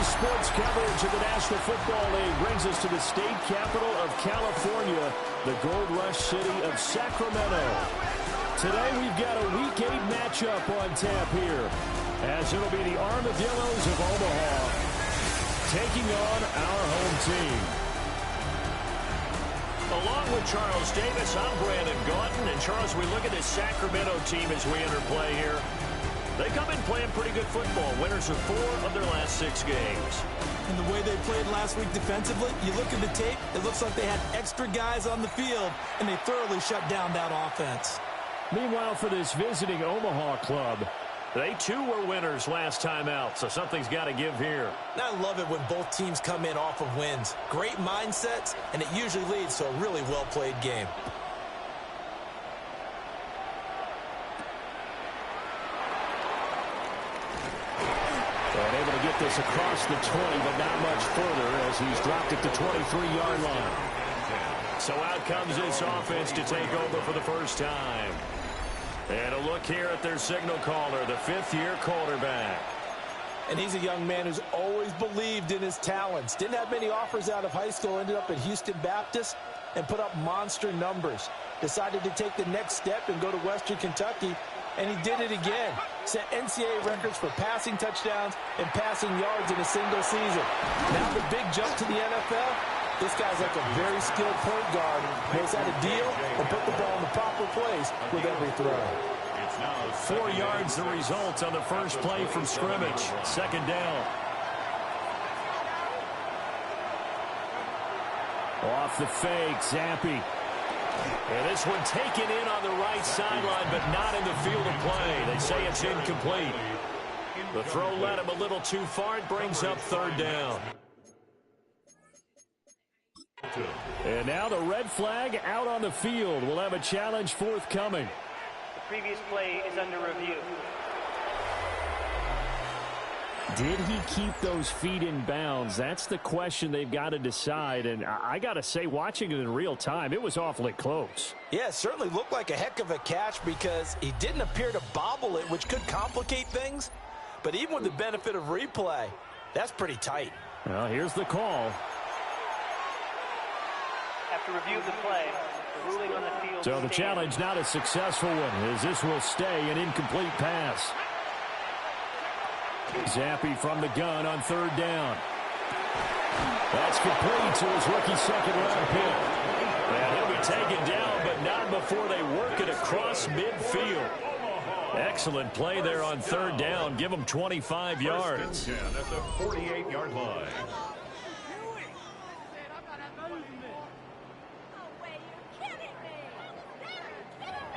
Sports coverage of the National Football League brings us to the state capital of California, the gold rush city of Sacramento. Today we've got a Week 8 matchup on tap here, as it'll be the Armadillos of Omaha taking on our home team. Along with Charles Davis, I'm Brandon Gaunton. And Charles, we look at this Sacramento team as we enter play here. They come in playing pretty good football. Winners of 4 of their last 6 games. And the way they played last week defensively, you look at the tape, it looks like they had extra guys on the field, and they thoroughly shut down that offense. Meanwhile, for this visiting Omaha club, they too were winners last time out, so something's got to give here. And I love it when both teams come in off of wins. Great mindsets, and it usually leads to a really well-played game. And able to get this across the 20, but not much further as he's dropped at the 23-yard line. So out comes this offense to take over for the first time. And a look here at their signal caller, the 5th-year quarterback. And he's a young man who's always believed in his talents. Didn't have many offers out of high school, ended up at Houston Baptist and put up monster numbers. Decided to take the next step and go to Western Kentucky, and he did it again. Set NCAA records for passing touchdowns and passing yards in a single season. Now the big jump to the NFL. This guy's like a very skilled point guard. Knows how to deal and put the ball in the proper place with every throw. 4 yards the result on the first play from scrimmage. Second down. Off the fake, Zampi. And this one taken in on the right sideline, but not in the field of play. They say it's incomplete. The throw led him a little too far. It brings up third down. And now the red flag out on the field. We'll have a challenge forthcoming. The previous play is under review. Did he keep those feet in bounds? That's the question they've got to decide. And I got to say, watching it in real time, it was awfully close. Yeah, it certainly looked like a heck of a catch because he didn't appear to bobble it, which could complicate things. But even with the benefit of replay, that's pretty tight. Well, here's the call. After review of the play, the ruling on the field. So the challenge not a successful one, as this will stay an incomplete pass. Zampi from the gun on third down. That's complete to his rookie second-round pick. And he'll be taken down, but not before they work it across midfield. Excellent play there on third down. Give him 25 yards. At the 48-yard line.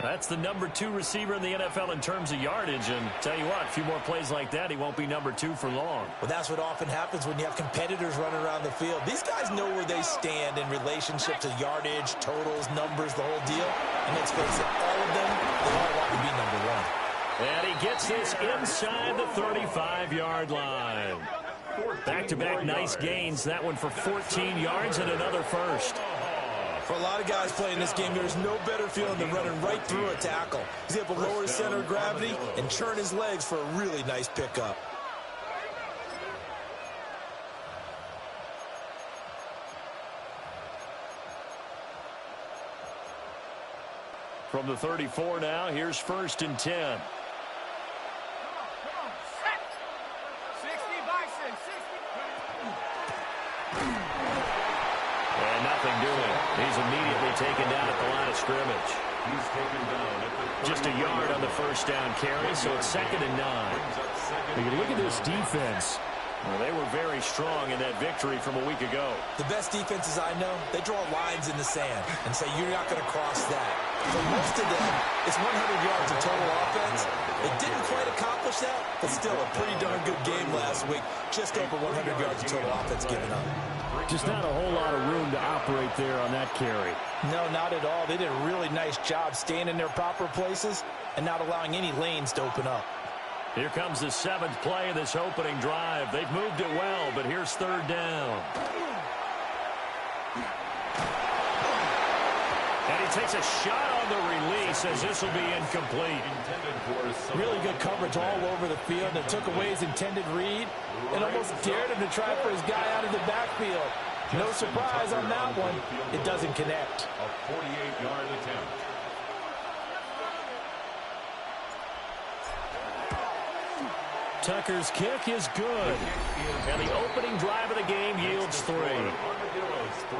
That's the number 2 receiver in the NFL in terms of yardage. And tell you what, a few more plays like that, he won't be number 2 for long. Well, that's what often happens when you have competitors running around the field. These guys know where they stand in relationship to yardage, totals, numbers, the whole deal. And let's face it, all of them, they all want to be number 1. And he gets this inside the 35-yard line. Back-to-back nice gains. That one for 14 yards and another first. For a lot of guys playing this game, there's no better feeling than running right through a tackle. He's able to lower his center of gravity and churn his legs for a really nice pickup. From the 34 now, here's 1st and 10. And nothing doing. He's immediately taken down at the line of scrimmage. He's taken down at the Just a yard on the first down carry, so it's 2nd and 9. You look at this defense. Well, they were very strong in that victory from a week ago. The best defenses I know, they draw lines in the sand and say you're not going to cross that. For most of them, it's 100 yards of total offense. They didn't quite accomplish that, but still a pretty darn good game last week. Just over 100 yards of total offense given up. Just not a whole lot of room to operate there on that carry. No, not at all. They did a really nice job staying in their proper places and not allowing any lanes to open up. Here comes the 7th play of this opening drive. They've moved it well, but here's third down. And he takes a shot on the release as this will be incomplete. Really good coverage all over the field, and it took away his intended read and almost dared him to try for his guy out of the backfield. No surprise on that one. It doesn't connect. A 48-yard attempt. Tucker's kick is good. And the opening drive of the game yields 3.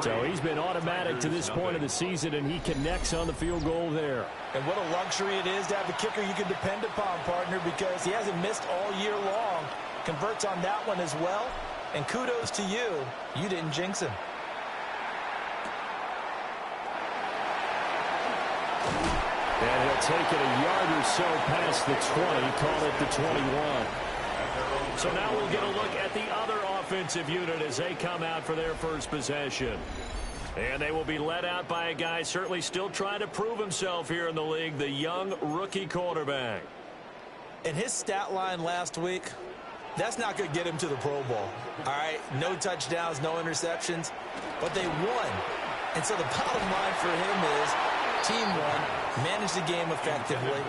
So he's been automatic to this point of the season, and he connects on the field goal there. And what a luxury it is to have a kicker you can depend upon, partner, because he hasn't missed all year long. Converts on that one as well. And kudos to you. You didn't jinx him. And he'll take it a yard or so past the 20, call it the 21. So now we'll get a look at the other offensive unit as they come out for their first possession. And they will be led out by a guy certainly still trying to prove himself here in the league, the young rookie quarterback. And his stat line last week, that's not going to get him to the Pro Bowl. All right, no touchdowns, no interceptions, but they won. And so the bottom line for him is team won, managed the game effectively,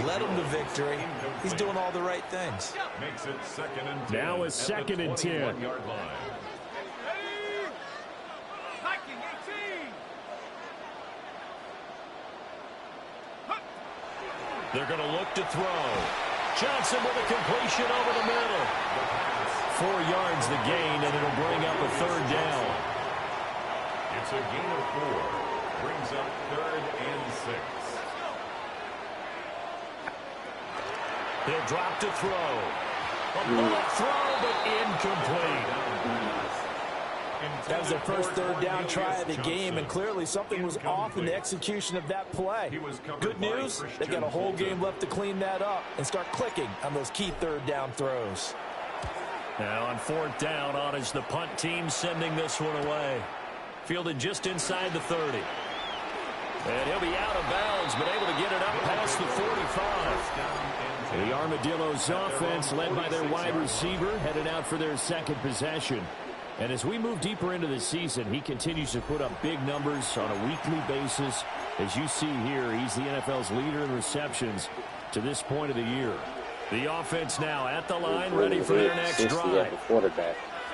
led them to victory. He's doing all the right things. Makes it 2nd and 10. Now a 2nd and 10. 21-yard line. They're going to look to throw. Johnson with a completion over the middle. 4 yards the gain, and it'll bring up a 3rd down. It's a gain of 4. Brings up 3rd and 6. He'll drop to throw. A bullet throw, but incomplete. That was the first 3rd down try of the game, and clearly something was off in the execution of that play. Good news, they've got a whole game left to clean that up and start clicking on those key 3rd down throws. Now on 4th down, on is the punt team sending this one away. Fielded just inside the 30. And he'll be out of bounds, but able to get it up past the 45. The Armadillos offense, led by their wide receiver, headed out for their 2nd possession. And as we move deeper into the season, he continues to put up big numbers on a weekly basis. As you see here, he's the NFL's leader in receptions to this point of the year. The offense now at the line, ready for their next drive.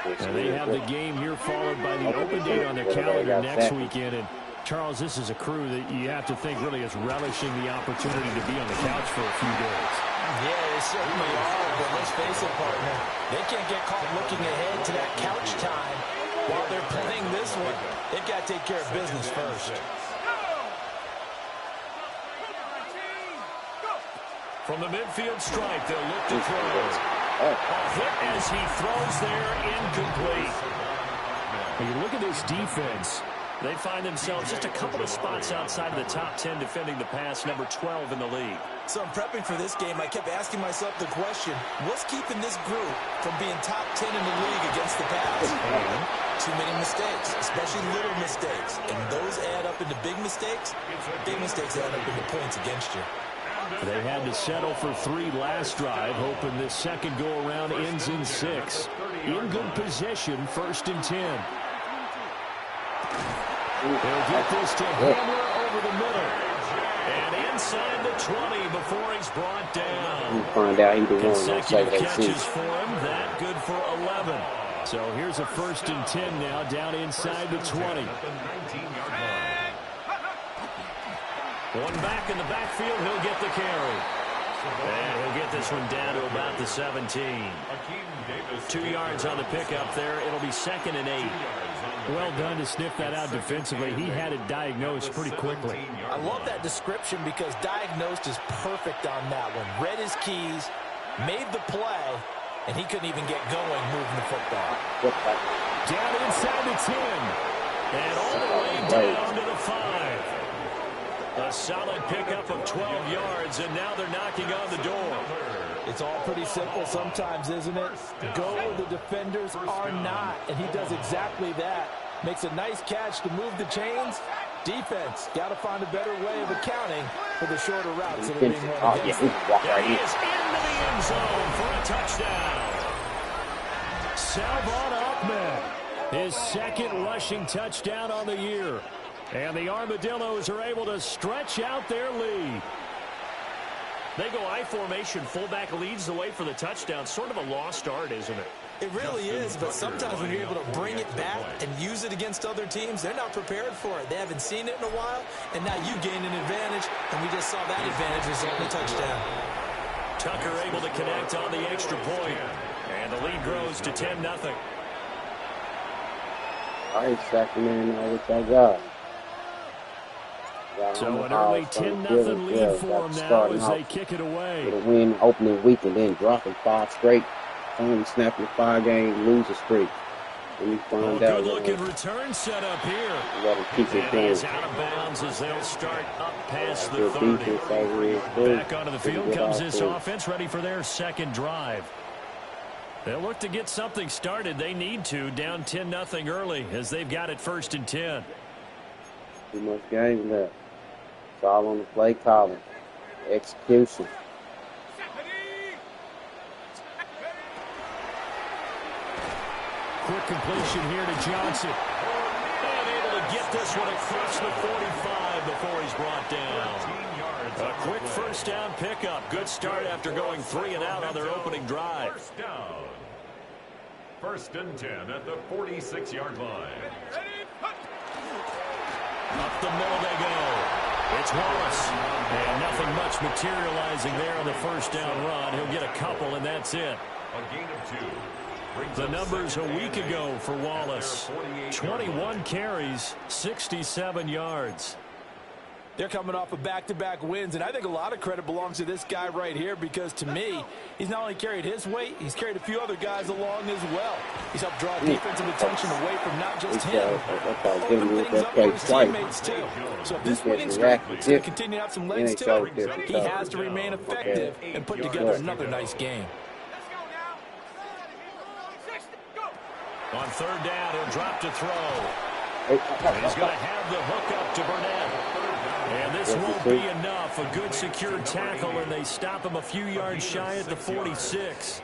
And they have the game here followed by the open date on their calendar next weekend. And Charles, this is a crew that you have to think really is relishing the opportunity to be on the couch for a few days. Yeah, they certainly are, but let's face it, partner. They can't get caught looking ahead to that couch time while they're playing this one. They've got to take care of business first. From the midfield stripe, they'll look to throw. A hit as he throws there, incomplete. When you look at this defense, they find themselves just a couple of spots outside of the top 10 defending the pass, number 12 in the league. So I'm prepping for this game. I kept asking myself the question, what's keeping this group from being top 10 in the league against the pass? Too many mistakes, especially little mistakes. And those add up into big mistakes. Big mistakes add up into points against you. They had to settle for 3 last drive, hoping this second go-around ends in 6. In good position, 1st and 10. They'll get this to Hamler over the middle. And inside the 20 before he's brought down. Find out he the one consecutive catches for him. That good for 11. So here's a 1st and 10 now, down inside the 20. One back in the backfield, he'll get the carry. And he'll get this one down to about the 17. 2 yards on the pickup there. It'll be 2nd and 8. Well done to sniff that out defensively. He had it diagnosed pretty quickly. I love that description because diagnosed is perfect on that one. Read his keys, made the play, and he couldn't even get going moving the football. Down inside the 10. And all the way down to the 5. A solid pickup of 12 yards, and now they're knocking on the door. It's all pretty simple sometimes, isn't it? Go where the defenders are not, and he does exactly that. Makes a nice catch to move the chains. Defense, got to find a better way of accounting for the shorter routes that are being run against them. And he is into the end zone for a touchdown. Salvon Ahmed, his 2nd rushing touchdown on the year. And the Armadillos are able to stretch out their lead. They go I formation. Fullback leads the way for the touchdown. Sort of a lost art, isn't it? It really is, but sometimes when you're able to bring it back and use it against other teams, they're not prepared for it. They haven't seen it in a while, and now you gain an advantage, and we just saw that advantage result in a touchdown. Tucker able to connect on the extra point, and the lead grows to 10-0. All right, Sacramento, what y'all got? So an early 10-0 lead for them now as they kick it away. With a win opening week and then dropping 5 straight. Finally snapping a 5-game loser streak. When you find out. Good-looking return set up here. You got to keep it going. He's out of bounds as they'll start up past the 30. Back onto the field comes this offense, ready for their second drive. They'll look to get something started. They need to, down 10-0 early as they've got it 1st and 10. Too much game left. It's all on the play calling. Execution. Quick completion here to Johnson. And able to get this one across the 45 before he's brought down. A quick first down pickup. Good start after going 3 and out on their opening drive. First down. 1st and 10 at the 46-yard line. Up the middle they go. It's Wallace. And nothing much materializing there on the first down run. He'll get a couple, and that's it. A gain of 2. The numbers a week ago for Wallace. 21 carries, 67 yards. They're coming off of back-to-back wins, and I think a lot of credit belongs to this guy right here because, to me, he's not only carried his weight, he's carried a few other guys along as well. He's helped draw defensive attention away from not just him, open things up for his teammates, too. So if this winning streak is going to continue to have some legs to it, he has to remain effective and put together another nice game. On 3rd down, he'll drop to throw. And he's going to have the hook up to Burnett. And this won't be enough. A good secured tackle, and they stop him a few yards shy at the 46.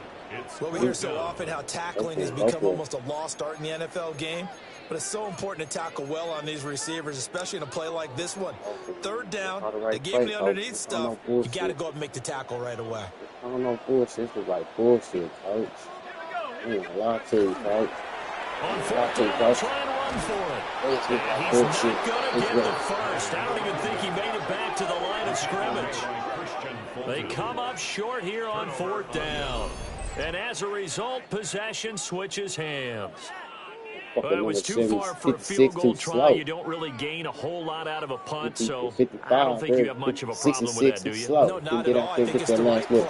Well, we hear so often how tackling has become almost a lost art in the NFL game. But it's so important to tackle well on these receivers, especially in a play like this one. 3rd down, they gave him the underneath stuff. You got to go up and make the tackle right away. I don't know bullshit. This was like bullshit, coach. A lot to you, coach. On 4th down, try and run for it. And he's not going to get the first. I don't even think he made it back to the line of scrimmage. They come up short here on 4th down. And as a result, possession switches hands. But it was too far for a field goal try. You don't really gain a whole lot out of a punt, so I don't think you have much of a problem with that, do you? No, not at all. I think it's the right play.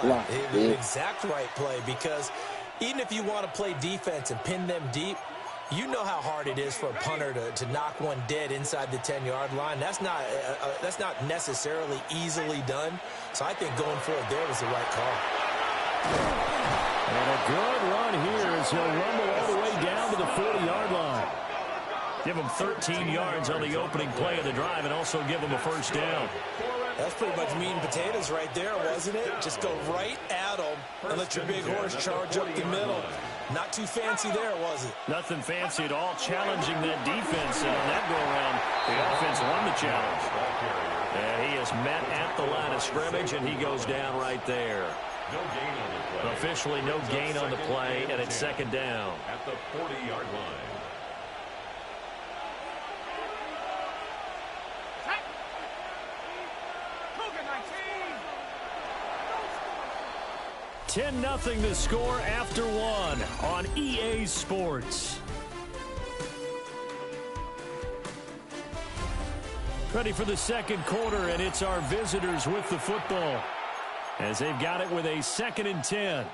The exact right play, because even if you want to play defense and pin them deep, you know how hard it is for a punter to knock one dead inside the 10-yard line. That's not necessarily easily done. So I think going for it there was the right call. And a good run here as he'll rumble all the way down to the 40-yard line. Give him 13 yards on the opening play of the drive and also give him a first down. That's pretty much meat and potatoes right there, wasn't it? Just go right at them and let your big horse charge up the middle. Not too fancy there, was it? Nothing fancy at all, challenging that defense. And on that go-around, the offense won the challenge. And he is met at the line of scrimmage, and he goes down right there. No gain on the play. Officially no gain on the play, and it's 2nd down. At the 40-yard line. 10-0 the score after 1 on EA Sports. Ready for the 2nd quarter, and it's our visitors with the football as they've got it with a 2nd and 10.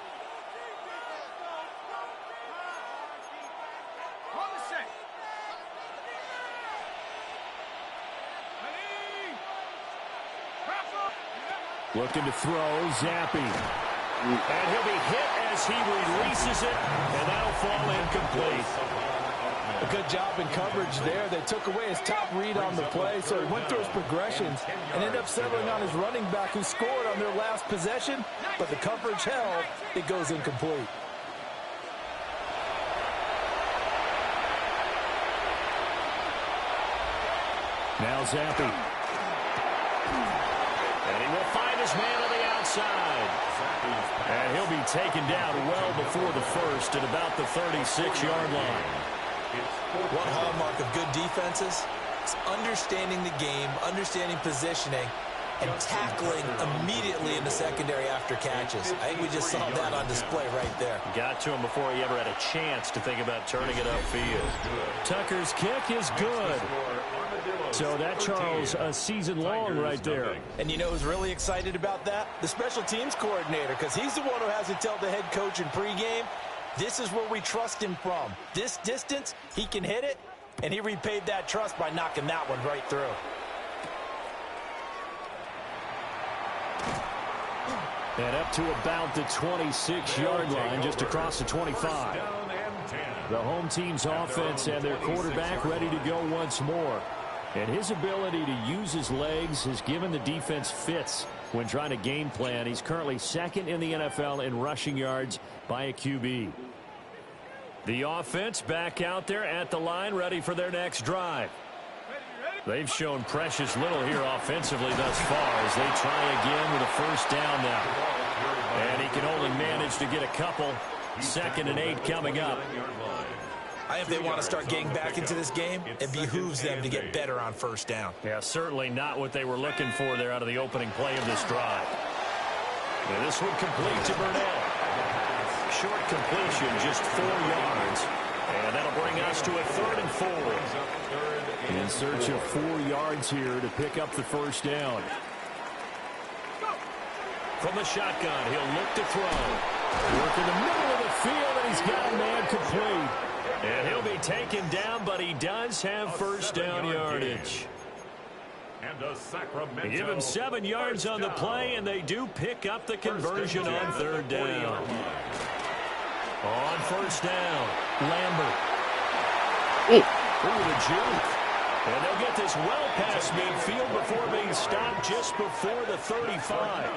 Looking to throw, Zappi. And he'll be hit as he releases it, and that'll fall incomplete. A good job in coverage there. They took away his top read on the play, so he went through his progressions and ended up settling on his running back who scored on their last possession, but the coverage held. It goes incomplete. Now Zappi. And he will find his man on the outside. And he'll be taken down well before the first at about the 36-yard line. One hallmark of good defenses is understanding the game, understanding positioning, and tackling immediately in the secondary after catches. I think we just saw that on display right there. Got to him before he ever had a chance to think about turning it upfield. Tucker's kick is good. So that, Charles, a season long right there. And you know who's really excited about that? The special teams coordinator, because he's the one who has to tell the head coach in pregame, this is where we trust him from. This distance, he can hit it, and he repaid that trust by knocking that one right through. And up to about the 26-yard line, just across the 25. The home team's offense and their quarterback ready to go once more. And his ability to use his legs has given the defense fits when trying to game plan. He's currently second in the NFL in rushing yards by a QB. The offense back out there at the line, ready for their next drive. They've shown precious little here offensively thus far as they try again with a first down now. And he can only manage to get a couple. 2nd and 8 coming up. If they want to start getting back into this game, it behooves them to get better on first down. Yeah, certainly not what they were looking for there out of the opening play of this drive. And this one complete to Burnell. Short completion, just 4 yards. And that'll bring us to a 3rd and 4. In search of 4 yards here to pick up the first down. From the shotgun, he'll look to throw. Work in the middle of the field, and he's got a man complete. And he'll be taken down, but he does have first down yardage. Sacramento. Give him 7 yards on the play, and they do pick up the conversion on 3rd down. On first down, Lambert. Ooh, the juke. And they'll get this well past midfield before being stopped just before the 35.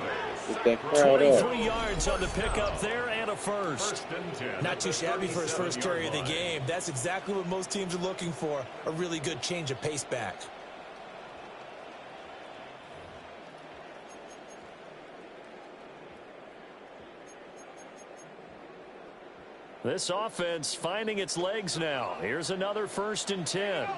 23 yards on the pickup there and a first. Not too shabby for his first carry of the game. That's exactly what most teams are looking for, a really good change of pace back. This offense finding its legs now. Here's another 1st and 10.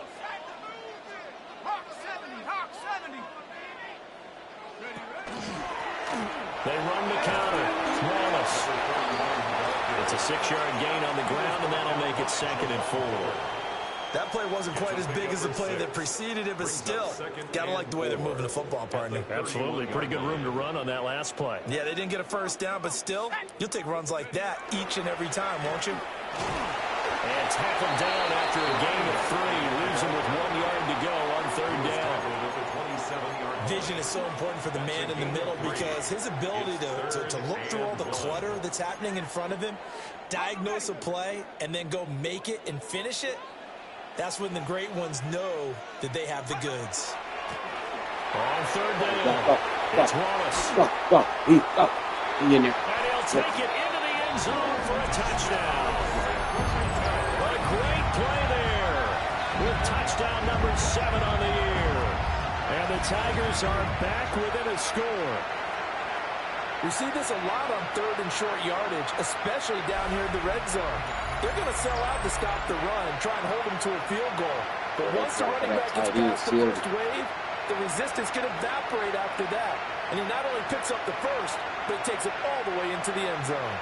They run the counter. Wallace. It's a 6-yard gain on the ground, and that'll make it 2nd and 4. That play wasn't quite as big as the play that preceded it, but still, gotta like the way they're moving the football, partner. Absolutely. Pretty good room to run on that last play. Yeah, they didn't get a first down, but still, you'll take runs like that each and every time, won't you? And tackled down after a gain of 3. Leaves him with 1 yard to go on 3rd down. Vision is so important for the man in the middle because his ability to look through all the clutter that's happening in front of him, diagnose a play, and then go make it and finish it, that's when the great ones know that they have the goods. On 3rd down, it's Wallace. He in there. And he'll take it into the end zone for a touchdown. What a great play there. With touchdown number 7 on the year. And the Tigers are back within a score. We see this a lot on 3rd and short yardage, especially down here in the red zone. They're going to sell out to stop the run and try and hold them to a field goal. But once the running back gets past the first wave, the resistance can evaporate after that. And he not only picks up the first, but he takes it all the way into the end zone.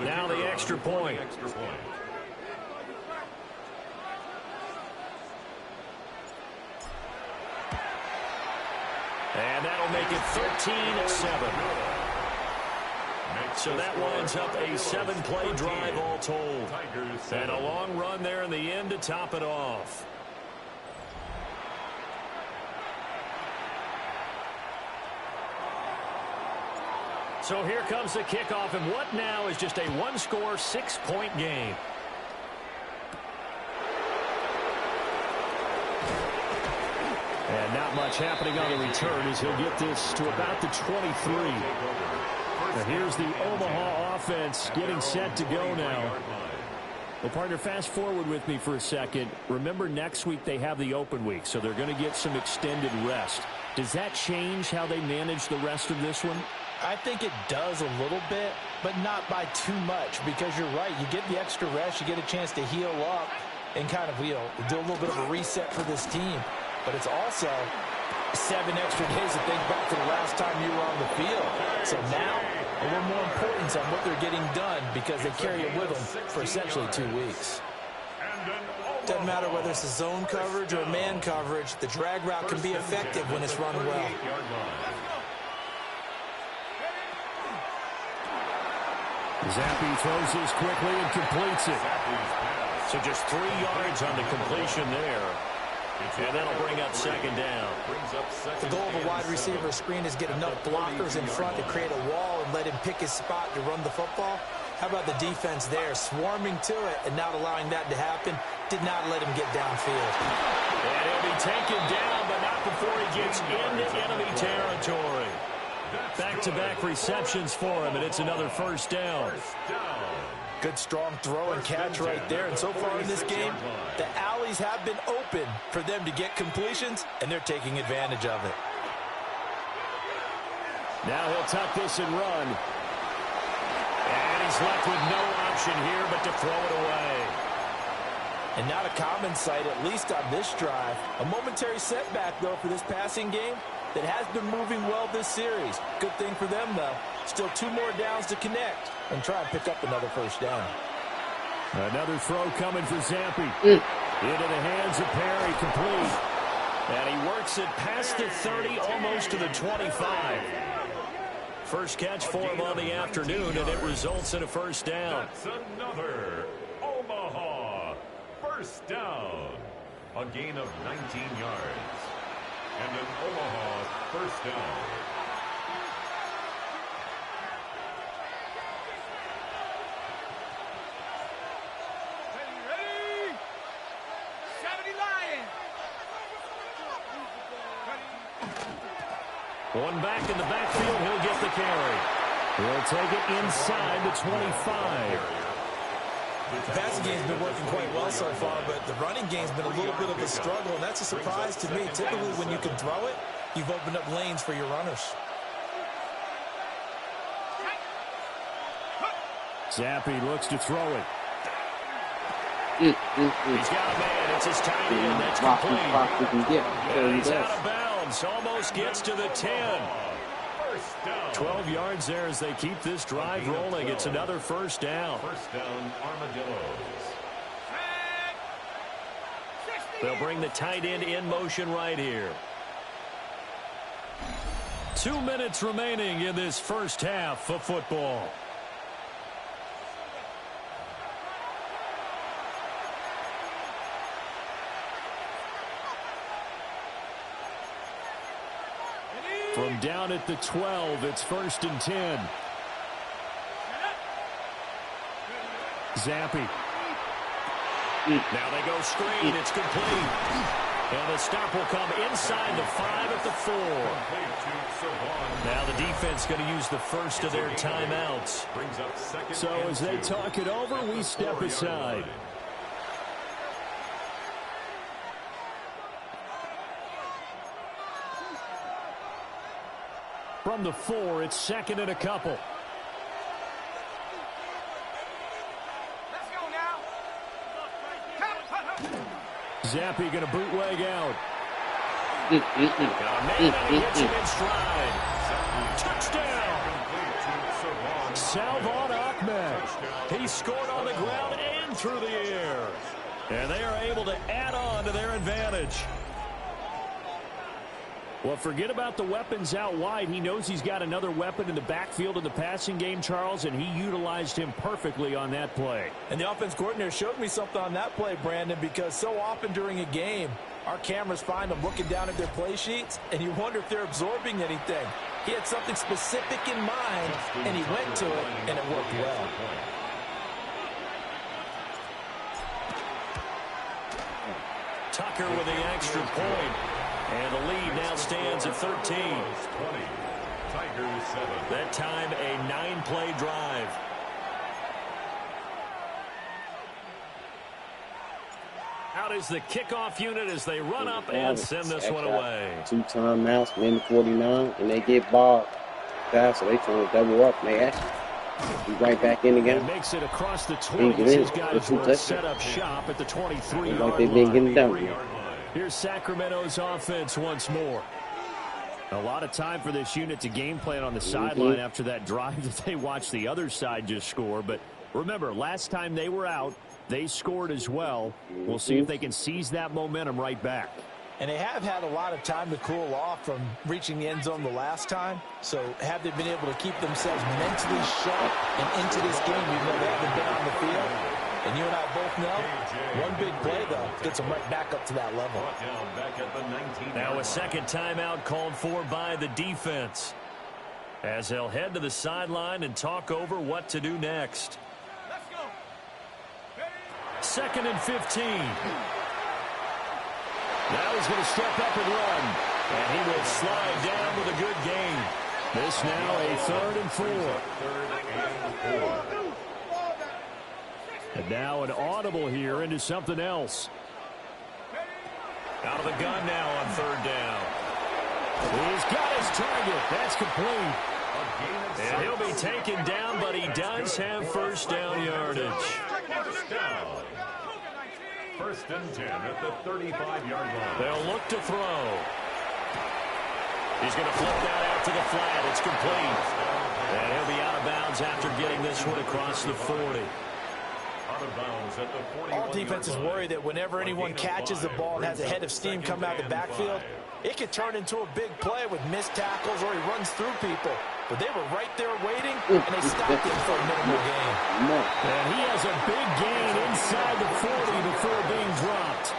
Now the extra point. And that'll make it 13-7. So that winds up a 7-play drive all told. And a long run there in the end to top it off. So here comes the kickoff, and what now is just a 1-score, 6-point game. And not much happening on the return as he'll get this to about the 23. Now here's the Omaha offense getting set to go now. Well, partner, fast forward with me for a second. Remember, next week they have the open week, so they're going to get some extended rest. Does that change how they manage the rest of this one? I think it does a little bit, but not by too much, because you're right. You get the extra rest, you get a chance to heal up and kind of, do a little bit of a reset for this team. But it's also 7 extra days to think back to the last time you were on the field. So now, a little more importance on what they're getting done because they carry it with them for essentially 2 weeks. Doesn't matter whether it's a zone coverage or man coverage, the drag route can be effective when it's run well. Zappi throws this quickly and completes it. So just 3 yards on the completion there. And that'll bring up second down. The goal of a wide receiver screen is get enough blockers in front to create a wall and let him pick his spot to run the football. How about the defense there, swarming to it and not allowing that to happen? Did not let him get downfield. And he'll be taken down, but not before he gets into enemy territory. Back-to-back receptions for him, and it's another first down. Good strong throw and catch right there. And so far in this game, the alleys have been open for them to get completions, and they're taking advantage of it. Now he'll tuck this and run. And he's left with no option here but to throw it away. And not a common sight, at least on this drive. A momentary setback, though, for this passing game that has been moving well this series. Good thing for them, though. Still 2 more downs to connect and try and pick up another first down. Another throw coming for Zappi. Into the hands of Perry, complete. And he works it past the 30, almost to the 25. First catch for him on the afternoon, and it results in a first down. That's another Omaha first down. A gain of 19 yards. And an Omaha first down. One back in the backfield, he'll get the carry. He'll take it inside the 25. The passing game's been working quite well so far, but the running game's been a little bit of a struggle, and that's a surprise to me. Typically, when you can throw it, you've opened up lanes for your runners. Zappi looks to throw it. He's got a man. It's his tight end. That's complete. And he's out of bounds. Almost gets to the 10. 12 yards there as they keep this drive rolling. It's another first down. First down, Armadillos. They'll bring the tight end in motion right here. 2 minutes remaining in this first half of football. From down at the 12, it's 1st and 10. Zappi. Now they go screen. It's complete. And the stop will come inside the 5 at the 4. Now the defense going to use the first of their timeouts. So as they talk it over, we step aside. From the 4, it's 2nd and a couple. Let's go now. Zappi going to bootleg out. Got a man and he hits him in stride. Touchdown. Salvon Ahmed. He scored on the ground and through the air. And they are able to add on to their advantage. Well, forget about the weapons out wide. He knows he's got another weapon in the backfield in the passing game, Charles, and he utilized him perfectly on that play. And the offense coordinator showed me something on that play, Brandon, because so often during a game, our cameras find them looking down at their play sheets, and you wonder if they're absorbing anything. He had something specific in mind, and he went to it, and it worked well. Tucker with the extra point. And the lead now stands at 13. 20. Tigers 7. That time a 9-play drive. Out is the kickoff unit as they run up and send this one away. 2 timeouts, minute 49, and they get ball fast, so they trying to double up, and they actually be right back in the game. Makes it across the 20. These guys will set up shop at the 23-yard like they've been getting done. Here's Sacramento's offense once more. A lot of time for this unit to game plan on the sideline after that drive that they watched the other side just score. But remember, last time they were out, they scored as well. We'll see if they can seize that momentum right back. And they have had a lot of time to cool off from reaching the end zone the last time. So have they been able to keep themselves mentally sharp and into this game, even though they haven't been on the field? And you and I both know, one big play, though, gets them right back up to that level. Now a second timeout called for by the defense, as they'll head to the sideline and talk over what to do next. Second and 15. Now he's going to step up and run. And he will slide down with a good gain. This now a 3rd and 4. And now an audible here into something else. Out of the gun now on 3rd down. He's got his target. That's complete. And he'll be taken down, but he does have first down yardage. First and 10 at the 35-yard line. They'll look to throw. He's going to flip that out to the flat. It's complete. And he'll be out of bounds after getting this one across the 40. Out of bounds at the 41. All defenses worry that whenever anyone catches the ball and has a head of steam come out of the backfield, it could turn into a big play with missed tackles or he runs through people. But they were right there waiting, and they stopped him for a minimal gain. And he has a big gain inside the 40 before being dropped.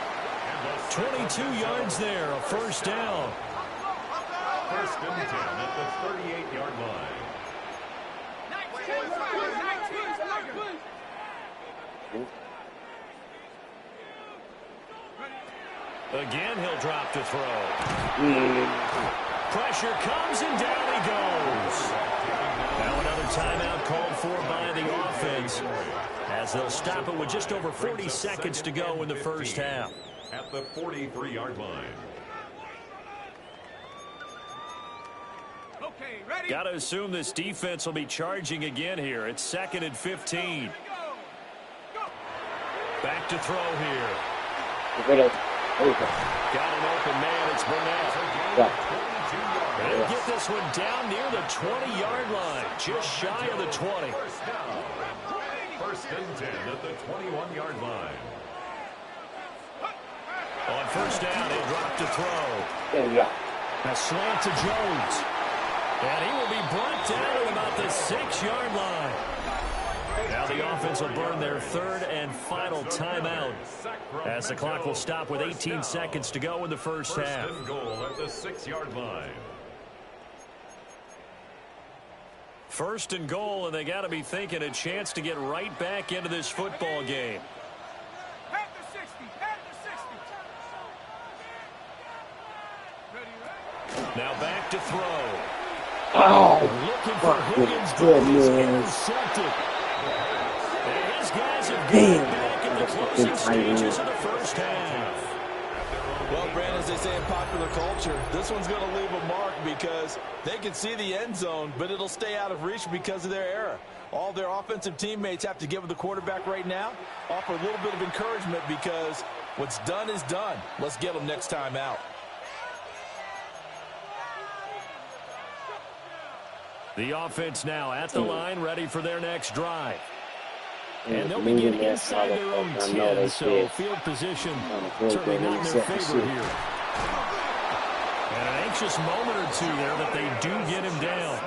22 yards there, a first down. First and 10 at the 38-yard line. Again, he'll drop to throw. Pressure comes, and down he goes. Now another timeout called for by the offense, as they'll stop it with just over 40 seconds to go in the first half. At the 43-yard line. Got to assume this defense will be charging again here. It's 2nd and 15. Back to throw here. Got an open man. It's Burnett. They'll get this one down near the 20-yard line, just shy of the 20. First and 10 at the 21-yard line. On first down, he'll drop to throw. A slant to Jones. And he will be brought down at about the 6-yard line. Now the offense will burn their 3rd and final timeout, as the clock will stop with 18 seconds to go in the first half. First and goal at the 6-yard line. First and goal, and they got to be thinking a chance to get right back into this football game. Now back to throw. Looking for Higgins, but he's intercepted. And his guys have got back in the closing stages of the first half. Well, Brandon, as they say in popular culture, this one's going to leave a mark because they can see the end zone, but it'll stay out of reach because of their error. All their offensive teammates have to give the quarterback right now, offer a little bit of encouragement because what's done is done. Let's get them next time out. The offense now at the line, ready for their next drive. And they'll begin inside their own 10, so field position certainly not in their favor here. And an anxious moment or two there, but they do get him down.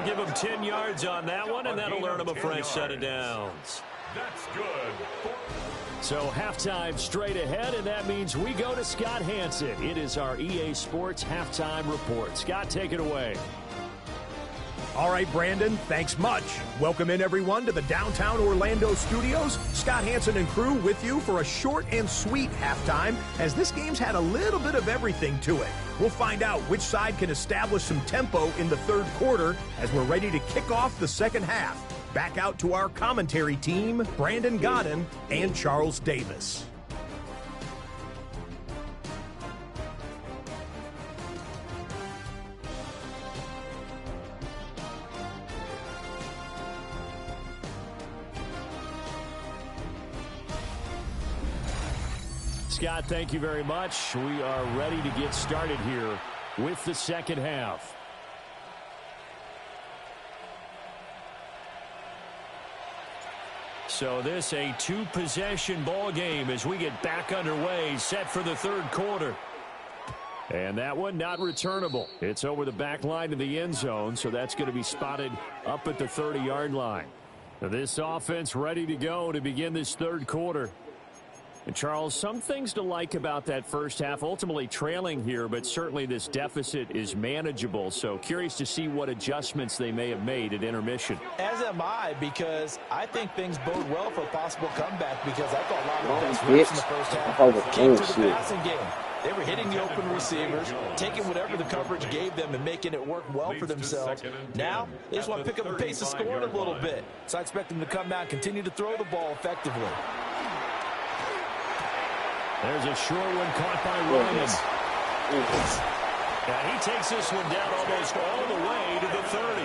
Give him 10 yards on that one, and that'll earn him a fresh set of downs. That's good. So halftime straight ahead, and that means we go to Scott Hansen. It is our EA Sports Halftime Report. Scott, take it away. All right, Brandon, thanks much. Welcome in, everyone, to the downtown Orlando studios. Scott Hansen and crew with you for a short and sweet halftime, as this game's had a little bit of everything to it. We'll find out which side can establish some tempo in the third quarter as we're ready to kick off the second half. Back out to our commentary team, Brandon Godden and Charles Davis. Scott, thank you very much. We are ready to get started here with the second half. So this a two-possession ball game as we get back underway, set for the third quarter. And that one not returnable. It's over the back line to the end zone, so that's going to be spotted up at the 30-yard line. Now this offense ready to go to begin this third quarter. And Charles, some things to like about that first half, ultimately trailing here, but certainly this deficit is manageable. So curious to see what adjustments they may have made at intermission. As am I, because I think things bode well for a possible comeback, because I thought a lot of the best reps in the first half came to the passing game. They were hitting the open receivers, taking whatever the coverage gave them and making it work well for themselves. Now, they just want to pick up the pace of scoring a little bit. So I expect them to come out and continue to throw the ball effectively. There's a short one caught by Ryan. And he takes this one down almost all the way to the 30.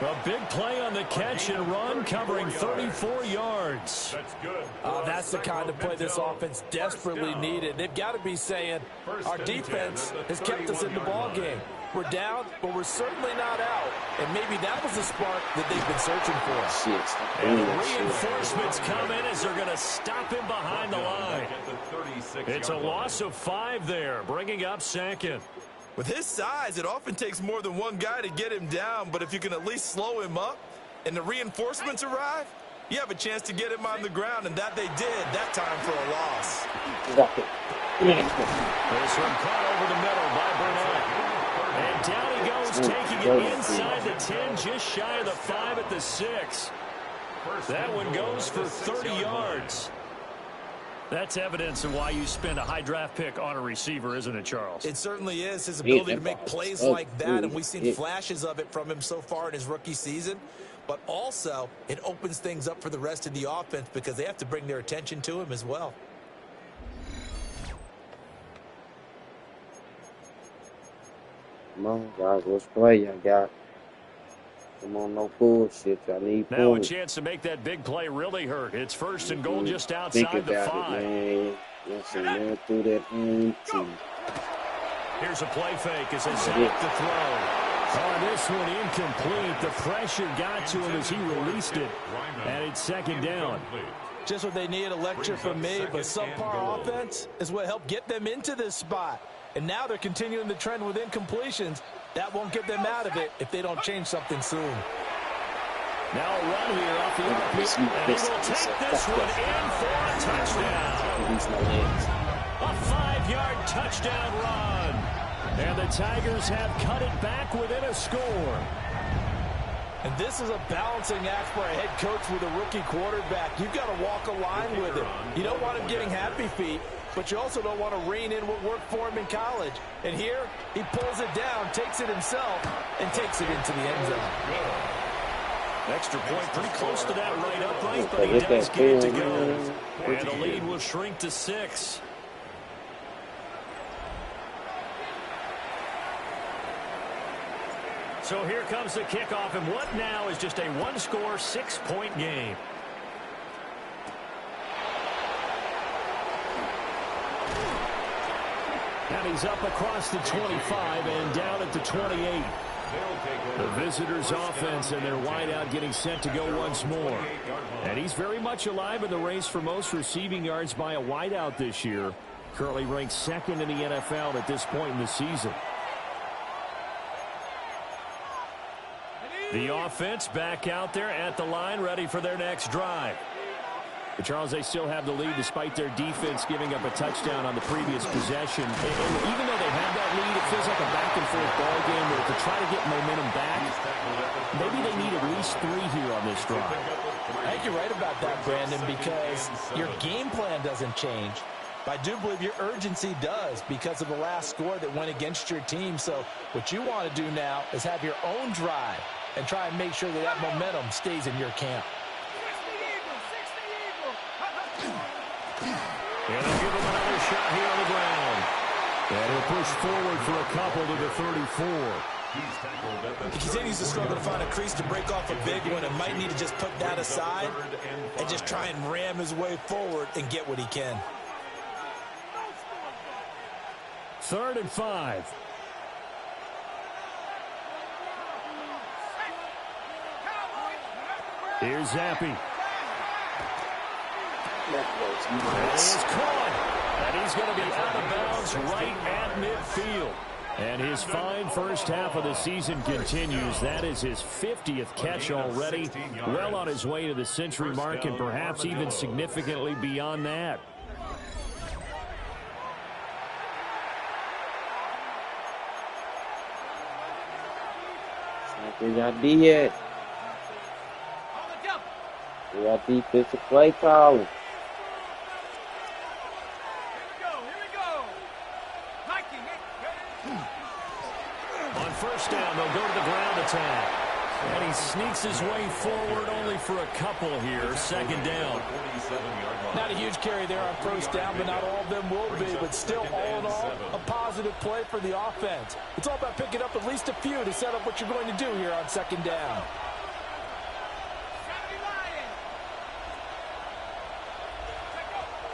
A big play on the catch and run, covering 34 yards. That's good. That's the kind of play this offense desperately needed. They've got to be saying, our defense has kept us in the ball game. We're down, but we're certainly not out. And maybe that was the spark that they've been searching for. And reinforcements come in as they're going to stop him behind the line. It's a loss of 5 there, bringing up second. With his size, it often takes more than one guy to get him down, but if you can at least slow him up and the reinforcements arrive, you have a chance to get him on the ground, and that they did that time for a loss. This one caught over the middle by Burnett. And down he goes, taking it inside the 10, just shy of the 5 at the 6. That one goes for 30 yards. That's evidence of why you spend a high draft pick on a receiver, isn't it, Charles? It certainly is. His ability to make plays like that, and we've seen flashes of it from him so far in his rookie season. But also, it opens things up for the rest of the offense because they have to bring their attention to him as well. Come on, guys, let's play. I got. Come on, no bullshit. I need now a chance to make that big play really hurt. It's first and goal just outside the 5. Listen, man, through that empty. Here's a play fake as they set up the throw. Oh, this one incomplete. The pressure got to him as he released it. And it's second down. Just what they need, a lecture from me, but subpar offense is what helped get them into this spot. And now they're continuing the trend with incompletions. That won't get them out of it if they don't change something soon. Now a run here off the open, and he will take this one in for a touchdown. A 5-yard touchdown run. And the Tigers have cut it back within a score. And this is a balancing act for a head coach with a rookie quarterback. You've got to walk a line with him. You don't want him getting happy feet, but you also don't want to rein in what worked for him in college. And here, he pulls it down, takes it himself, and takes it into the end zone. Extra point pretty close to that right upright, but he does get it to go. And the lead will shrink to 6. So here comes the kickoff, and what now is just a one-score, 6-point game. And he's up across the 25 and down at the 28. The visitors' offense and their wideout getting set to go once more. And he's very much alive in the race for most receiving yards by a wideout this year. Currently ranked second in the NFL at this point in the season. The offense back out there at the line, ready for their next drive. But Charles, they still have the lead despite their defense giving up a touchdown on the previous possession. And even though they have that lead, it feels like a back-and-forth ball game where if the try to get momentum back. Maybe they need at least 3 here on this drive. I think you're right about that, Brandon, because your game plan doesn't change. But I do believe your urgency does because of the last score that went against your team. So what you want to do now is have your own drive and try and make sure that that momentum stays in your camp. And they'll give him another shot here on the ground. And he'll push forward for a couple to the 34. He continues to struggle to find a crease to break off a big one and might need to just put that aside and just try and ram his way forward and get what he can. 3rd and 5. Here's Zappe. It's caught. And he's going to be out of bounds right at midfield. And his fine first half of the season continues. That is his 50th catch already. Well on his way to the century mark and perhaps even significantly beyond that. We got defensive play call. On first down, they'll go to the ground attack. And he sneaks his way forward only for a couple here. 2nd down. Not a huge carry there on first down, but not all of them will be. But still, all in all, a positive play for the offense. It's all about picking up at least a few to set up what you're going to do here on 2nd down.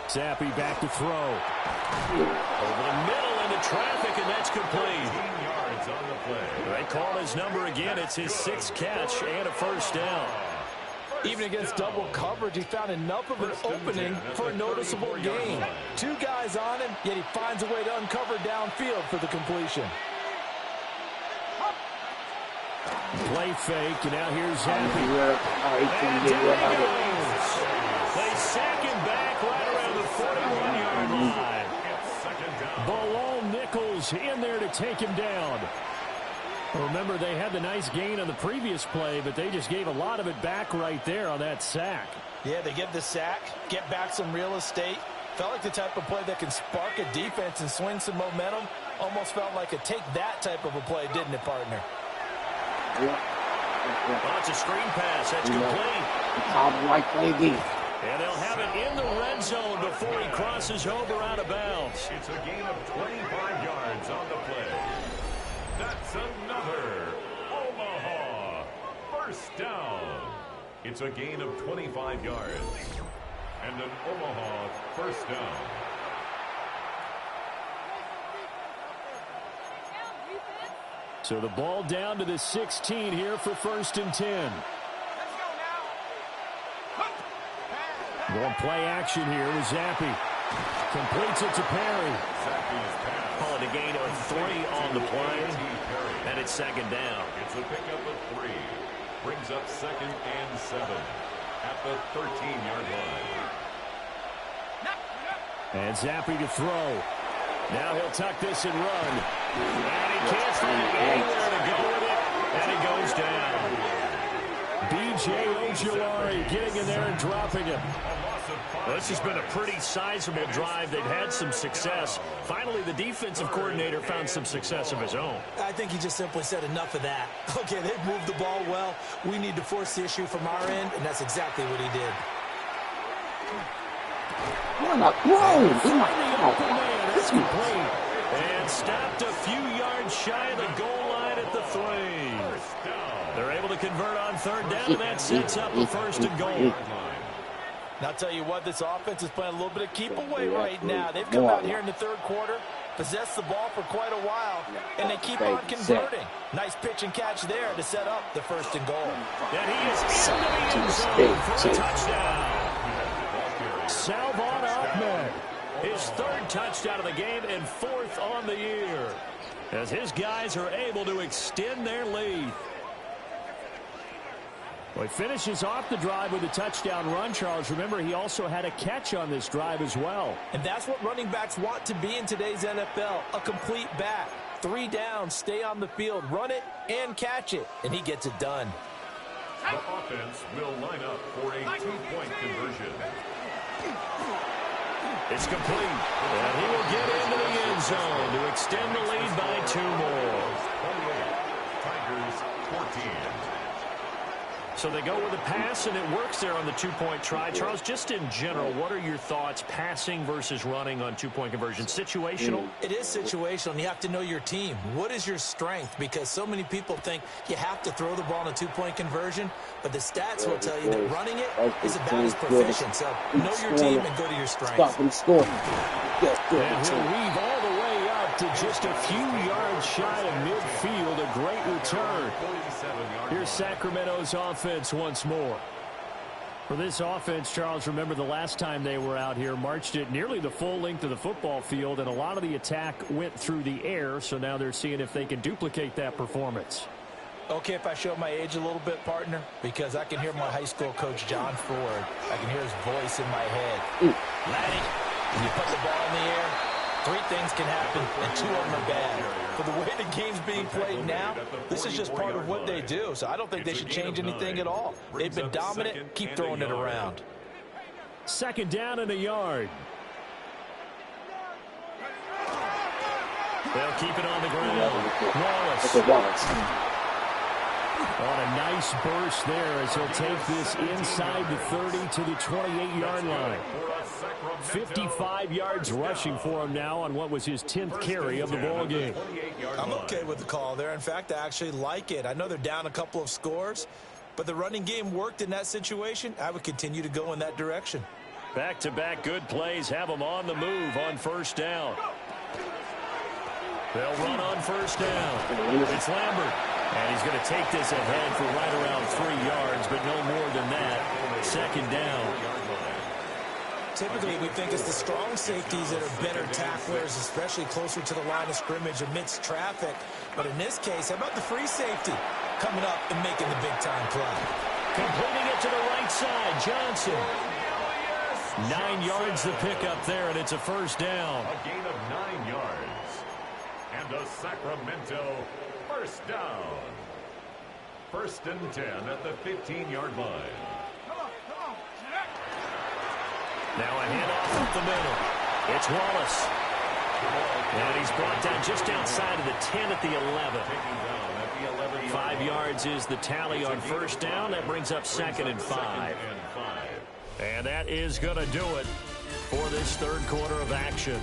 Zappe back to throw. Over the middle into traffic, and that's complete. 18 yards on the play. They call his number again. It's his 6th catch and a first down. Even against double coverage, he found enough of an opening for a noticeable gain. 2 guys on him, yet he finds a way to uncover downfield for the completion. Play fake, and now here's Zappe. And down he goes. They sack him back right around the 41-yard line. Balone Nichols in there to take him down. Remember, they had the nice gain on the previous play, but they just gave a lot of it back right there on that sack. Yeah, they get the sack, get back some real estate. Felt like the type of play that can spark a defense and swing some momentum. Almost felt like a take that type of a play, didn't it, partner? Well, it's a screen pass. That's complete. And they'll have it in the red zone before he crosses over out of bounds. It's a gain of 25 yards on the play. That's another Omaha first down. It's a gain of 25 yards. And an Omaha first down. So the ball down to the 16 here for 1st and 10. Going play action here with Zappe. Completes it to Perry. Call it a gain of 3 on the play. And it's 2nd down. It's a pickup of 3. Brings up 2nd and 7 at the 13-yard line. And Zappe to throw. Now he'll tuck this and run. And he can't find anywhere to go with it. And he goes down. B.J. Ojulari getting in there and dropping him. Well, this has been a pretty sizable drive. They've had some success. Finally, the defensive coordinator found some success of his own. I think he just simply said enough of that. Okay, they've moved the ball well. We need to force the issue from our end, and that's exactly what he did. And stopped a few yards shy of the goal line at the 3. They're able to convert on 3rd down, and that sets up a 1st and goal. Now, I'll tell you what, this offense is playing a little bit of keep away right now. They've come out here in the 3rd quarter, possessed the ball for quite a while, and they keep on converting. Nice pitch and catch there to set up the 1st and goal. And he is into the end zone for a touchdown. Salvon Ahmed. His 3rd touchdown of the game and 4th on the year, as his guys are able to extend their lead. Well, he finishes off the drive with a touchdown run, Charles. Remember, he also had a catch on this drive as well. And that's what running backs want to be in today's NFL, a complete back. 3 down, stay on the field, run it, and catch it, and he gets it done. The offense will line up for a 2-point conversion. It's complete, and he will get into the end zone to extend the lead by 2 more. 28, Tigers 14. So they go with a pass, and it works there on the 2-point try. Charles, just in general, what are your thoughts passing versus running on 2-point conversion? Situational? It is situational, and you have to know your team. What is your strength? Because so many people think you have to throw the ball in a 2-point conversion, but the stats will tell you that running it is about as proficient. So know your team and go to your strengths. Stop and score. And he'll weave all the way up to just a few yards shy of midfield. A great return. Here's Sacramento's offense once more. For this offense, Charles, remember the last time they were out here, marched it nearly the full length of the football field, and a lot of the attack went through the air, so now they're seeing if they can duplicate that performance. Okay, if I show my age a little bit, partner, because I can hear my high school coach, John Ford. I can hear his voice in my head. Laddie, when you put the ball in the air, 3 things can happen, and 2 of them are bad. For the way the game's being played now, this is just part of what they do, so I don't think they should change anything at all. They've been dominant. Keep throwing it around. 2nd down and a yard. They'll keep it on the ground. Wallace. On a nice burst there as he'll take this inside the 30 to the 28-yard line. 55 yards rushing for him now on what was his 10th carry of the ball game. I'm okay with the call there. In fact, I actually like it. I know they're down a couple of scores, but the running game worked in that situation. I would continue to go in that direction. Back-to-back good plays have them on the move on 1st down. They'll run on 1st down. It's Lambert. And he's going to take this ahead for right around 3 yards, but no more than that. 2nd down. Typically, we think it's the strong safeties that are better tacklers, especially closer to the line of scrimmage amidst traffic. But in this case, how about the free safety coming up and making the big-time play? Completing it to the right side, Johnson. 9 yards the pickup there, and it's a 1st down. A gain of 9 yards. And a Sacramento 1st down. 1st and 10 at the 15-yard line. Now a handoff up the middle. It's Wallace. And he's brought down just outside of the 10 at the 11. 5 yards is the tally on 1st down. That brings up 2nd and 5. And that is going to do it for this 3rd quarter of action.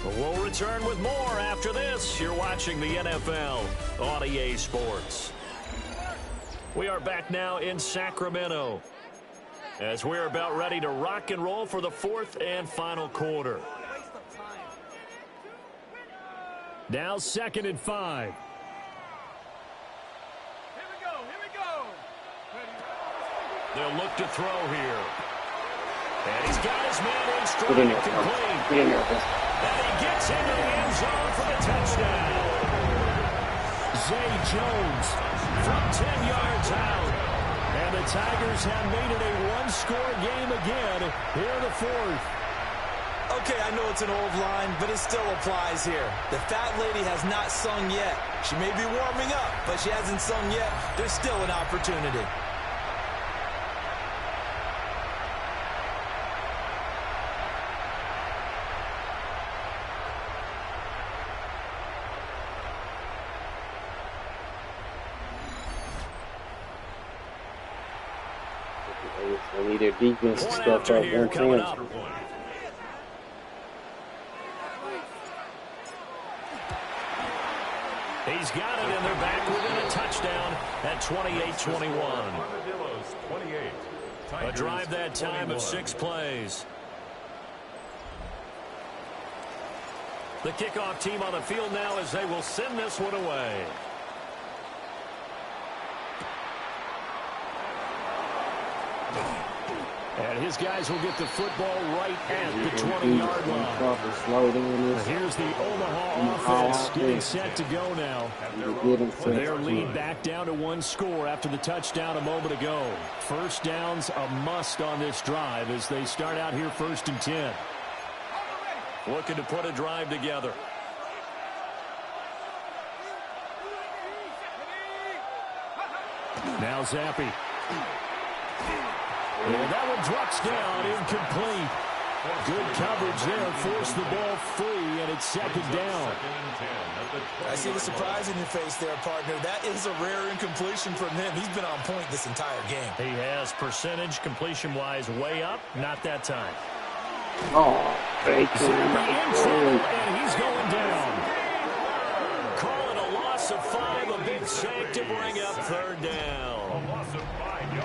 We'll return with more after this. You're watching the NFL on EA Sports. We are back now in Sacramento as we're about ready to rock and roll for the 4th and final quarter. Now 2nd and 5. Here we go. They'll look to throw here. And he's got his man in stride and complete. And he gets into the end zone for the touchdown. Zay Jones from 10 yards out. And the Tigers have made it a 1-score game again here in the 4th. Okay, I know it's an old line, but it still applies here. The fat lady has not sung yet. She may be warming up, but she hasn't sung yet. There's still an opportunity. They need their defense to step up one time. He's got it, and they're back within a touchdown at 28-21. A drive that time of 6 plays. The kickoff team on the field now as they will send this one away. And his guys will get the football right at the 20-yard line. Here's the Omaha offense getting set to go now. Their lead back down to 1 score after the touchdown a moment ago. 1st down's a must on this drive as they start out here 1st and 10. Looking to put a drive together. Now Zappi. And that one drops down, incomplete. Good coverage there, forced the ball free, and it's second down. I see the surprise in your face there, partner. That is a rare incompletion from him. He's been on point this entire game. He has percentage completion-wise way up, not that time. Oh, great. In trouble, and he's going down. Call it a loss of 5, a big sack to bring up third down.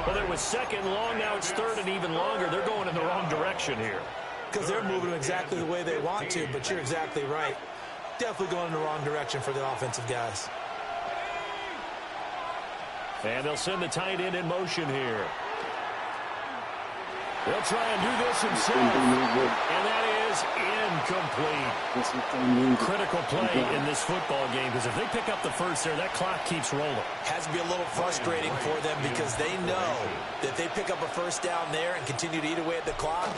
Well, it was second long, now it's third and even longer. They're going in the wrong direction here. Because they're moving exactly the way they want to, but you're exactly right. Definitely going in the wrong direction for the offensive guys. And they'll send the tight end in motion here. They'll try and do this himself. And that is incomplete. Critical play in this football game, because if they pick up the first there, that clock keeps rolling. Has to be a little frustrating for them because they know that if they pick up a first down there and continue to eat away at the clock,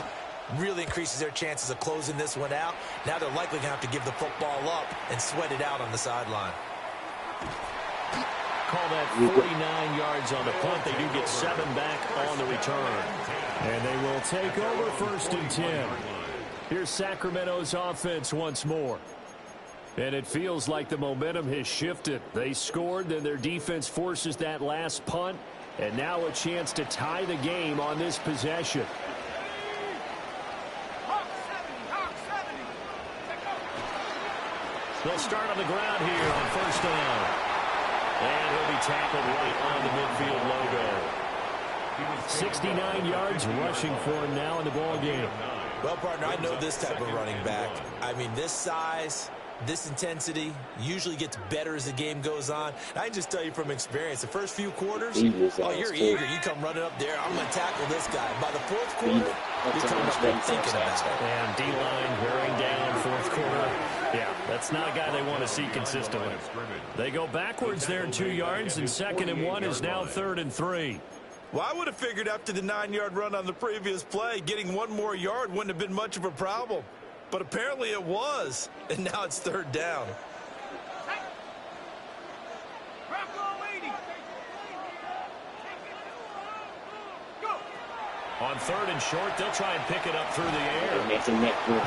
really increases their chances of closing this one out. Now they're likely going to have to give the football up and sweat it out on the sideline. Call that 49 yards on the punt. They do get 7 back on the return. And they will take over first and 10. Here's Sacramento's offense once more. And it feels like the momentum has shifted. They scored, then their defense forces that last punt. And now a chance to tie the game on this possession. They'll start on the ground here on first down. And he'll be tackled right on the midfield logo. 69 yards rushing for him now in the ball game. Well, partner, I know this type of running back. I mean, this size, this intensity usually gets better as the game goes on. I can just tell you from experience, the first few quarters, you're eager. You come running up there, I'm going to tackle this guy. By the fourth quarter, you're coming up there thinking about it. And D-line wearing down fourth quarter. Yeah, that's not a guy they want to see consistently. They go backwards there 2 yards, and 2nd and 1 is now 3rd and 3. Well, I would have figured after the 9-yard run on the previous play, getting 1 more yard wouldn't have been much of a problem. But apparently it was, and now it's 3rd down. On 3rd and short, they'll try and pick it up through the air.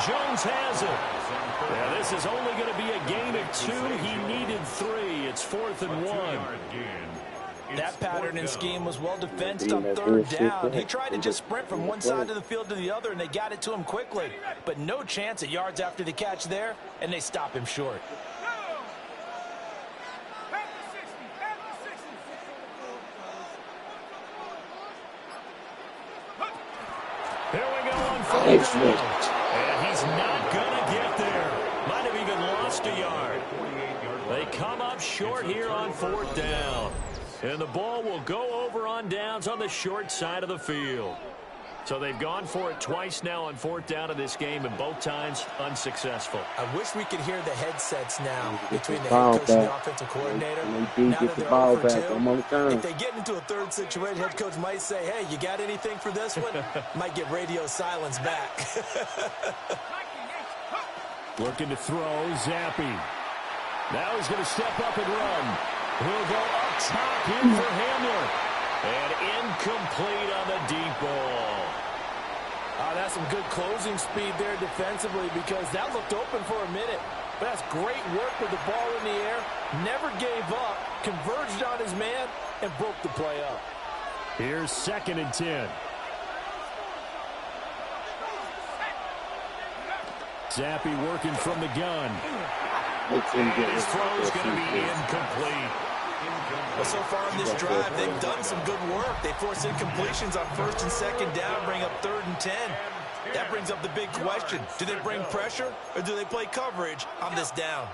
Jones has it. Yeah, this is only going to be a gain of 2. He needed 3. It's 4th and 1. That pattern and scheme was well defensed on 3rd down. He tried to just sprint from one side of the field to the other, and they got it to him quickly. But no chance at yards after the catch there, and they stop him short. Here we go on 4th down. And he's not going to get there. Might have even lost a yard. They come up short here on 4th down. And the ball will go over on downs on the short side of the field. So they've gone for it twice now on 4th down in this game, and both times unsuccessful. I wish we could hear the headsets now between the head coach and the offensive coordinator. Now that they're over 2, if they get into a third situation, head coach might say, hey, you got anything for this one? Might get radio silence back. Looking to throw, Zappi. Now he's going to step up and run. He'll go up top in for Hamler. And incomplete on the deep ball. That's some good closing speed there defensively, because that looked open for a minute. But that's great work with the ball in the air. Never gave up, converged on his man, and broke the play up. Here's 2nd and 10. Zappi working from the gun. His throw's going to be incomplete. Well, so far in this drive, they've done some good work. They force incompletions on 1st and 2nd down, bring up 3rd and 10. That brings up the big question. Do they bring pressure, or do they play coverage on this down?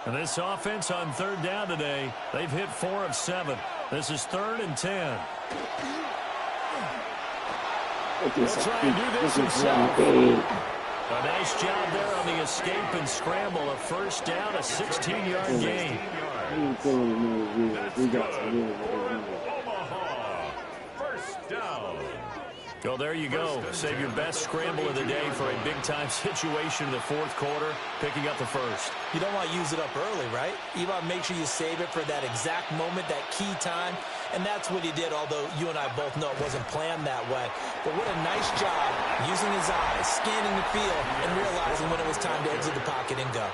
And this offense on 3rd down today, they've hit 4 of 7. This is 3rd and 10. He'll try and do this himself. A nice job there on the escape and scramble. A first down, a 16-yard gain. Omaha, first down. Well, there you go. Save your best scramble of the day for a big-time situation in the fourth quarter, picking up the first. You don't want to use it up early, right? You want to make sure you save it for that exact moment, that key time, and that's what he did, although you and I both know it wasn't planned that way. But what a nice job using his eyes, scanning the field, and realizing when it was time to exit the pocket and go.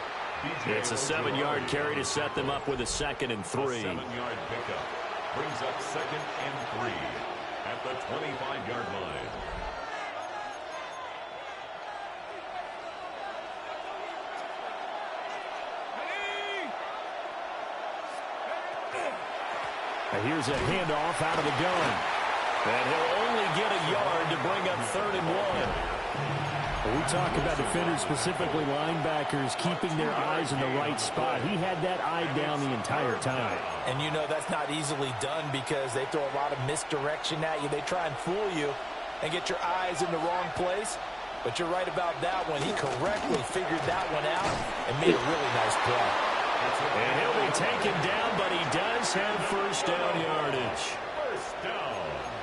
It's a 7-yard carry to set them up with a 2nd and 3. A 7-yard pickup brings up 2nd and 3 at the 25-yard line. Here's a handoff out of the gun. And he'll only get a yard to bring up 3rd and 1. When we talk about defenders, specifically linebackers, keeping their eyes in the right spot. He had that eye down the entire time. And you know that's not easily done because they throw a lot of misdirection at you. They try and fool you and get your eyes in the wrong place. But you're right about that one. He correctly figured that one out and made a really nice play. And he'll be taken down, but he does have first down yardage. First down.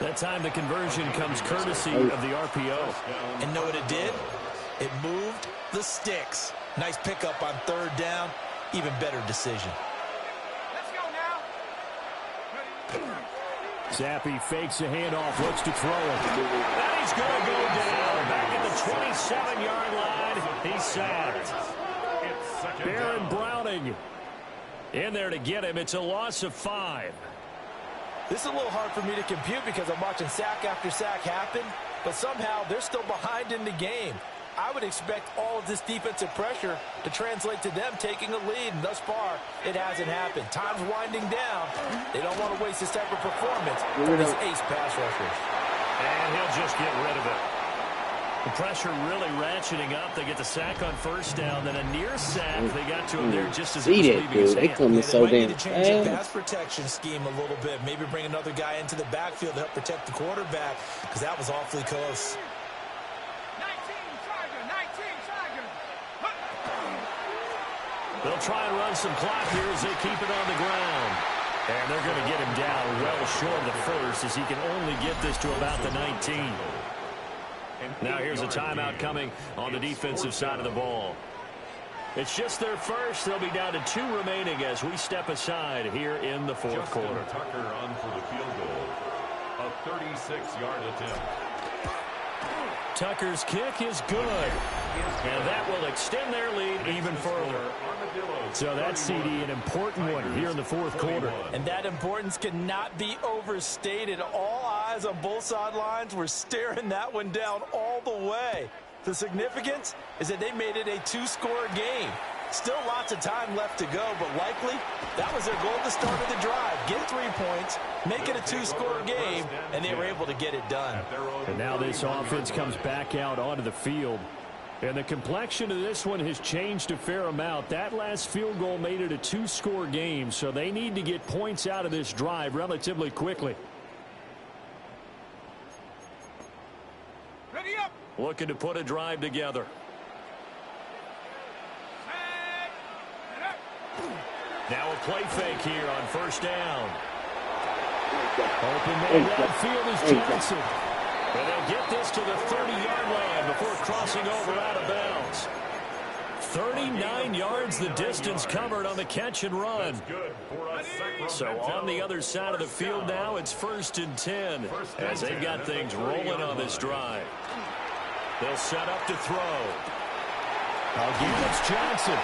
That time the conversion comes courtesy of the RPO. And know what it did? It moved the sticks. Nice pickup on 3rd down. Even better decision. Let's go now. Zappe fakes a handoff, looks to throw it. And he's going to go down. Back at the 27-yard line. He's sacked. Baron Browning in there to get him. It's a loss of 5. This is a little hard for me to compute because I'm watching sack after sack happen, but somehow they're still behind in the game. I would expect all of this defensive pressure to translate to them taking a lead, and thus far, it hasn't happened. Time's winding down. They don't want to waste this type of performance from these ace pass rushers. And he'll just get rid of it. The pressure really ratcheting up. They get the sack on 1st down, then a near sack. They got to him there just as it was leaving his hand. They coming so damn fast. They might need to change the pass protection scheme a little bit. Maybe bring another guy into the backfield to help protect the quarterback because that was awfully close. 19 Tiger. They'll try and run some clock here as they keep it on the ground. And they're going to get him down well short of the first as he can only get this to about the 19. Now here's a timeout coming on the defensive side of the ball. It's just their first. They'll be down to 2 remaining as we step aside here in the fourth quarter. Tucker on for the field goal. A 36-yard attempt. Tucker's kick is good. And that will extend their lead even further. So that's, CD, an important one here in the fourth quarter. And that importance cannot be overstated. All eyes on both sidelines were staring that one down all the way. The significance is that they made it a 2-score game. Still lots of time left to go, but likely that was their goal at the start of the drive. Get 3 points, make it a 2-score game, and they were able to get it done. And now this offense comes back out onto the field. And the complexion of this one has changed a fair amount. That last field goal made it a 2-score game, so they need to get points out of this drive relatively quickly. Ready up. Looking to put a drive together. Now a play fake here on 1st down. Open man downfield is Johnson. And they'll get this to the 30-yard line before crossing over out of bounds. 39 yards the distance covered on the catch and run. So on the other side of the field now, it's 1st and 10 as they've got things rolling on this drive. They'll set up to throw. Again, it's Johnson.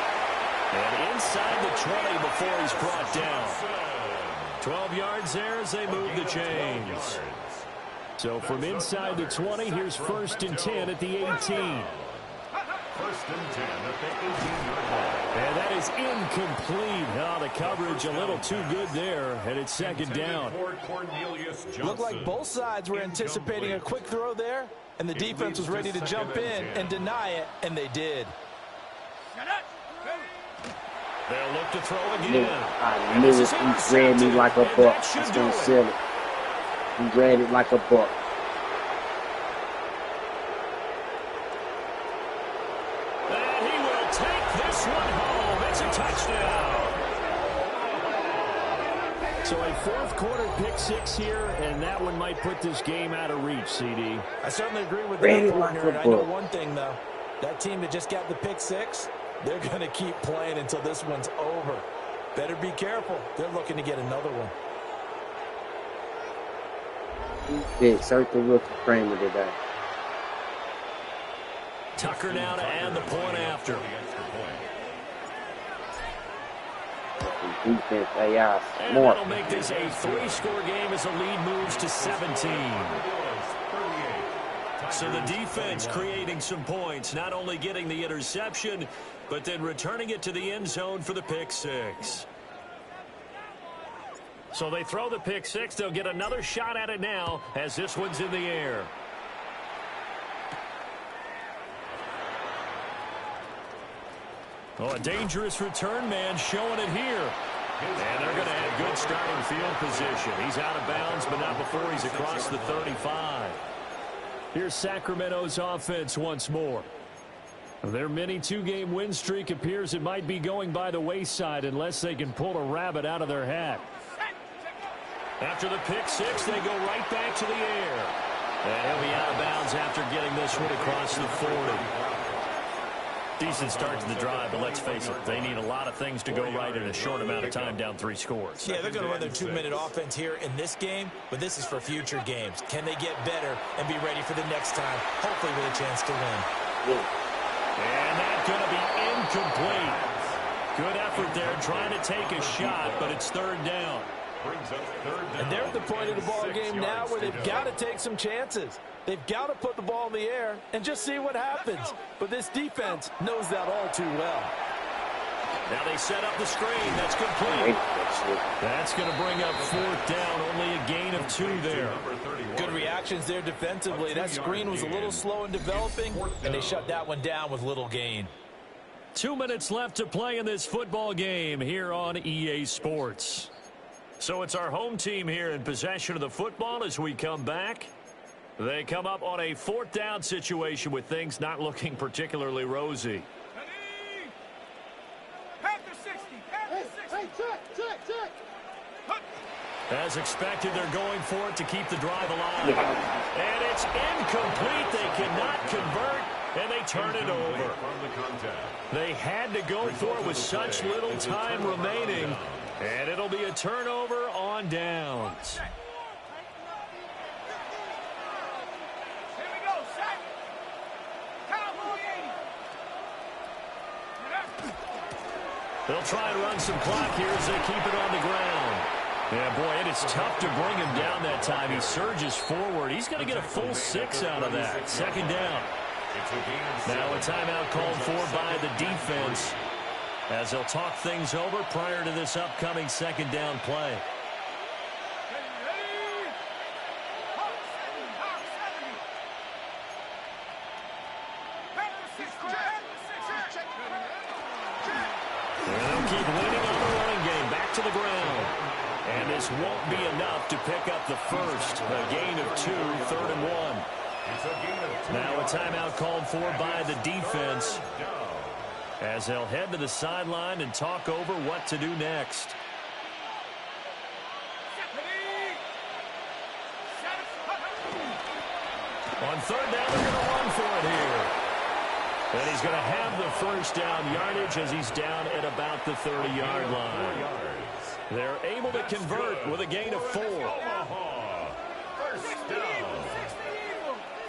And inside the 20 before he's brought down. 12 yards there as they move the chains. So from inside the 20, here's 1st and 10 at the 18. 1st and 10 at the 18-yard line. And that is incomplete. Oh, the coverage a little too good there, and it's 2nd down. Looked like both sides were anticipating a quick throw there, and the defense was ready to jump in and deny it, and they did. They'll look to throw again. I knew it. He ran me like a buck. He's going to sell it. He ran it like a buck. And he will take this one home. It's a touchdown. So a fourth quarter pick six here, and that one might put this game out of reach, CD. I certainly agree with that, partner. And I know one thing, though. That team that just got the pick six, they're going to keep playing until this one's over. Better be careful. They're looking to get another one. Big circle rookie Kramer today. Tucker now to add the point after. Defense, AI, and that'll make this a 3-score game as the lead moves to 17. So the defense creating some points, not only getting the interception, but then returning it to the end zone for the pick six. So they throw the pick six. They'll get another shot at it now as this one's in the air. Oh, a dangerous return man showing it here. And they're going to have good starting field position. He's out of bounds, but not before he's across the 35. Here's Sacramento's offense once more. Their mini 2-game win streak appears it might be going by the wayside unless they can pull a rabbit out of their hat. After the pick six, they go right back to the air. And he'll be out of bounds after getting this one across the 40. Decent start to the drive, but let's face it, they need a lot of things to go right in a short amount of time, down 3 scores. Yeah, they're going to run their 2-minute offense here in this game, but this is for future games. Can they get better and be ready for the next time, hopefully with a chance to win? And that's going to be incomplete. Good effort there, trying to take a shot, but it's third down. And they're at the point of the ball game now where they've got to take some chances. They've got to put the ball in the air and just see what happens. But this defense knows that all too well. Now they set up the screen. That's complete. That's going to bring up fourth down. Only a gain of 2 there. Good reactions there defensively. That screen was a little slow in developing, and they shut that one down with little gain. 2 minutes left to play in this football game here on EA Sports. So it's our home team here in possession of the football as we come back. They come up on a fourth down situation with things not looking particularly rosy. As expected, they're going for it to keep the drive alive. And it's incomplete. They cannot convert, and they turn it over. They had to go for it with such little time remaining, and it'll be a turnover on downs. They'll try and run some clock here as they keep it on the ground. Yeah, boy, it is tough to bring him down that time. He surges forward. He's going to get a full 6 out of that. Second down. Now a timeout called for by the defense as they'll talk things over prior to this upcoming second down play. They'll keep leaning on the running game. Back to the ground. And this won't be enough to pick up the first. A gain of 2, 3rd and 1. Now a timeout called for by the defense as they'll head to the sideline and talk over what to do next. On third down, they're going to run for it here. And he's going to have the first down yardage as he's down at about the 30-yard line. They're able to convert with a gain of 4.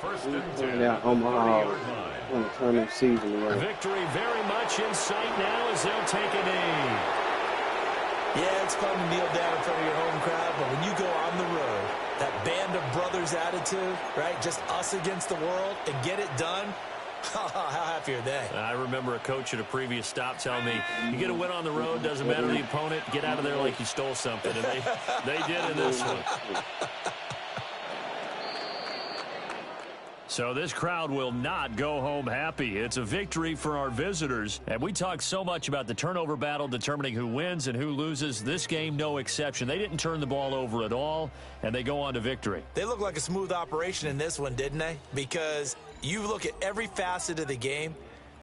First and 10. Yeah, Omaha want to turn their season around. Victory very much in sight now as they'll take a knee. Yeah, it's fun to kneel down in front of your home crowd, but when you go on the road, that band of brothers attitude, right, just us against the world, and get it done, how happy are they? I remember a coach at a previous stop telling me, you get a win on the road, doesn't matter the opponent, get out of there like you stole something. And they did in this one. So this crowd will not go home happy. It's a victory for our visitors. And we talk so much about the turnover battle determining who wins and who loses. This game, no exception. They didn't turn the ball over at all, and they go on to victory. They look like a smooth operation in this one, didn't they? Because you look at every facet of the game,